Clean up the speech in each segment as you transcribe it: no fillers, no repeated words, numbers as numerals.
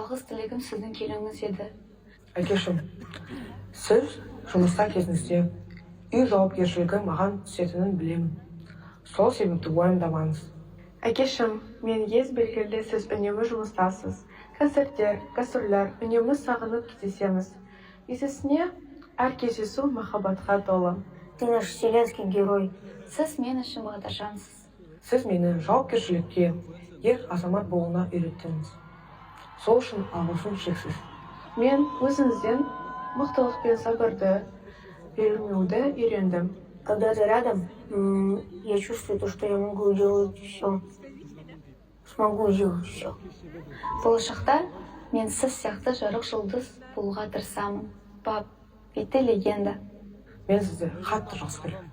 жалғыз тілегім сіздің келуіңіз еді. Әкешім, сіз жұмыста кезіңізде үй жауапкершілігі маған түсетінін білемін. Сол себепті уайымдамаңыз. Әкешім, мен ес белгілі сіз үнемі жұмыстасыз. Концерттер, гастрольдер үнемі сағынып кездесеміз. Есесіне, әр кездесу махаббатқа толы. Ты наш вселенский герой. Сіз мен үшін бағдаршансыз. Сіз мені жауапкершілікке, ер азамат болуына үйреттіңіз. Сол үшін алғысым шексіз. Мен өзіңізден мықтылық пен сабырды бермеуді үйрендім. Когда ты рядом, я чувствую то, что я могу делать все. Смогу сделать все. Болашақта мен сіз сияқты жарық жұлдыз болуға тырысамын. Пап, беті легенда. Мен сізді қатты жақсы көремін.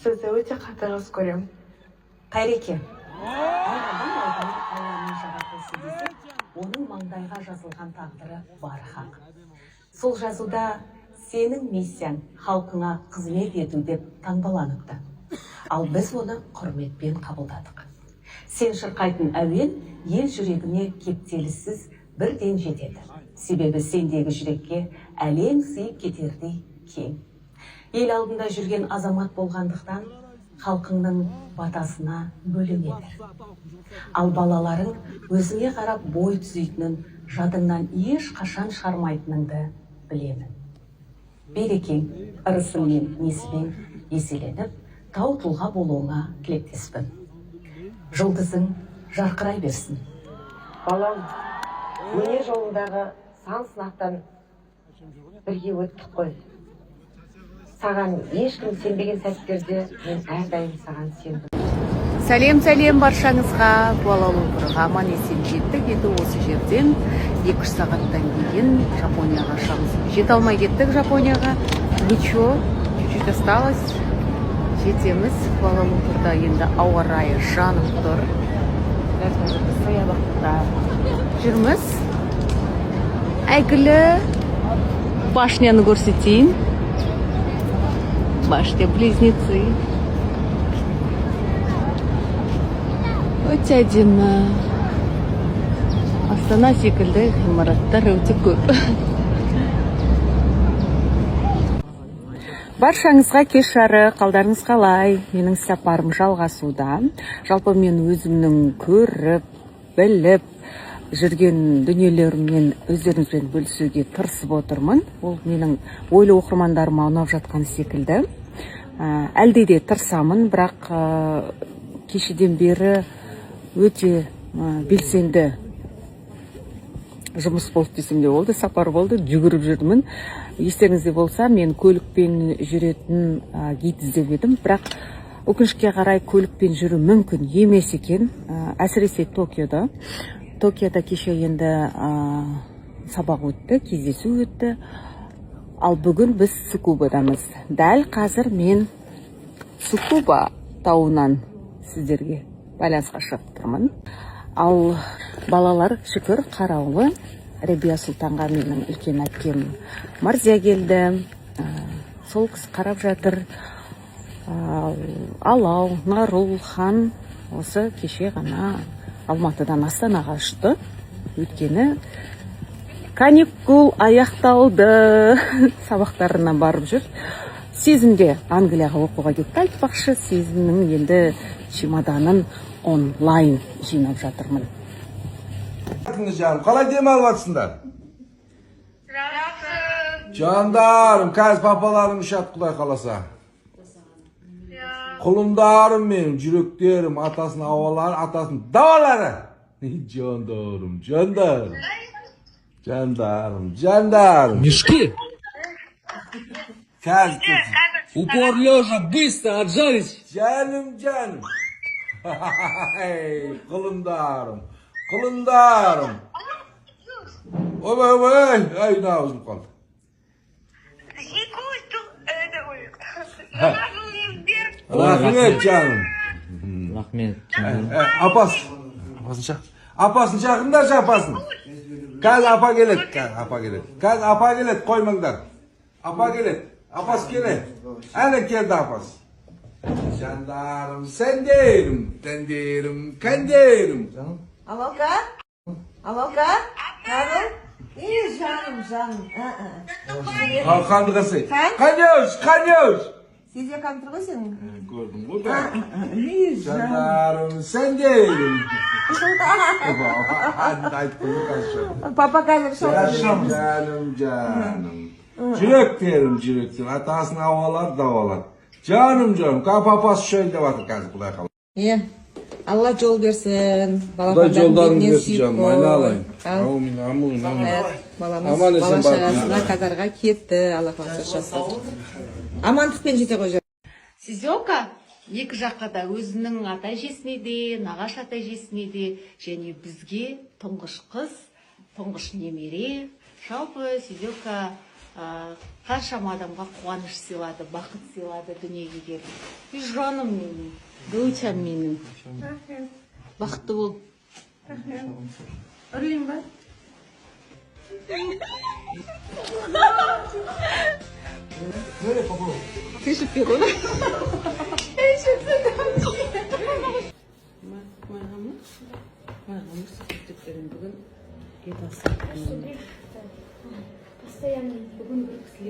Сізді өте қатты жақсы көремін. Қайреке, әр адам Алланың жаратылысы десек, оның маңдайға жазылған тағдыры бары хақ. Сол жазуда сенің миссияң халқыңа қызмет ету деп таңбаланыпты. Ал біз оны құрметпен қабылдадық. Сен шырқайтын әуен ел жүрегіне кептеліссіз бірден жетеді. Себебі сендегі жүрекке әлем сыйып кетердей кең. Ел алдында жүрген азамат болғандықтан халқыңның батасына бөленеді. Ал балаларың өзіңе қарап бой түзейтінін, жадыңнан еш қашан шығармайтыныңды білемін. Берекең, ырысың мен несібең еселеніп, тау тұлға болуыңа тілектеспін. Жұлдызың жарқырай берсін. Балам, өнер жолындағы сан сынақтан бірге өттік қой. Саған ешкім сенбеген сәттерде мен әрдайым саған сендім. Сәлем баршаңызға, Куала-Лумпурға аман есен жеттік. Енді осы жерден 2 сағаттан кейін Жапонияға ұшамыз. Жете алмай кеттік Жапонияға. Ничего, чуть-чуть осталось. Жетеміз. Куала-Лумпурда енді ауа райы жанып тұр. Саябақта жүрміз. Әйгілі башняны көрсетейін. Башня-близнецы. Өте әдемі. Астана секілді ғимараттар өте көп. Баршаңызға кеш жарық, қалдарыңыз қалай? Менің сапарым жалғасуда. Жалпы мен өзімнің көріп, біліп жүрген дүниелеріммен өздеріңізбен бөлісуге тырысып отырмын. Ол менің ойлы оқырмандарыма ұнап жатқан секілді. Әлде де тырысамын, бірақ кешеден бері өте белсенді жұмыс болды десем де болды, сапар болды, жүгіріп жүрдім. Естеріңізде болса, мен көлікпен жүретін гид іздеп едім, бірақ өкінішке қарай көлікпен жүру мүмкін емес екен, әсіресе Токиода. Токиода кеше енді сабақ өтті, кездесу өтті. Ал бүгін біз Цукубадамыз. Дәл қазір мен Цукуба тауынан сіздерге байланысқа шығып тұрмын. Ал балалар шүкір қараулы. Рабия Сұлтанға менің үлкен әпкем Марзия келді. Сол кісі қарап жатыр. Алау, Нарул, Хан осы кеше ғана Алматыдан Астанаға ұшты. Өйткені каникул аяқталды. Сабақтарына барып жүр. Сезімде Англияға оқуға кетті. Айтпақшы, Сезімнің енді чемоданын онлайн жинап жатырмын. Қалай демалып жатсыңдар? Жандарым, қазір папаларым ұшады Құдай қаласа. Құлымдарым менің, жүректерім, атасын ауалары, атасын давалары. Жандарым. Мешки? Қазір. Упор лежа, быстро отжарить. Жаным. Құлымдарым. Ой, ай, наузым қалды. Рахмет, жаным. Рахмет. Апасын шақырыңдаршы, апасын. Қазір апа келеді. Қазір апа келеді, қоймаңдар. Апа келеді, апасы келеді. Әлі келді апасы. Жандарым, сендерім, кәндерім. Алока? Нарыл? жаным. Қалқанды қасы. Қанеуш. Сезе қамтыр ғой сен. Көрдім ғой да. Жандарым, сен деймін. Айттым қанша. Папа қазір шоқ. Жаным. Жүректерім. Атасын давалар. Жаным, папасы шөл деп атыр қазір құдай қалай. Алла жол берсін. Құдай жолдарын берсін жаным, айналайын. Амин. Баламыз бала шағасына Катарға кетті. Алла қаласа. Амандықпен жете қой. Сизека екі жаққа да өзінің ата әжесіне де, нағашы ата әжесіне де, және бізге тұңғыш қыз, тұңғыш немере. Жалпы Сизека қаншама адамға қуаныш сыйлады, бақыт сыйлады дүниеге келді. Жаным менің, гүлчам менің. Бақытты бол. Үрлейін ба? Тышып бер оны. Постоянно. Бүгін бір кісілер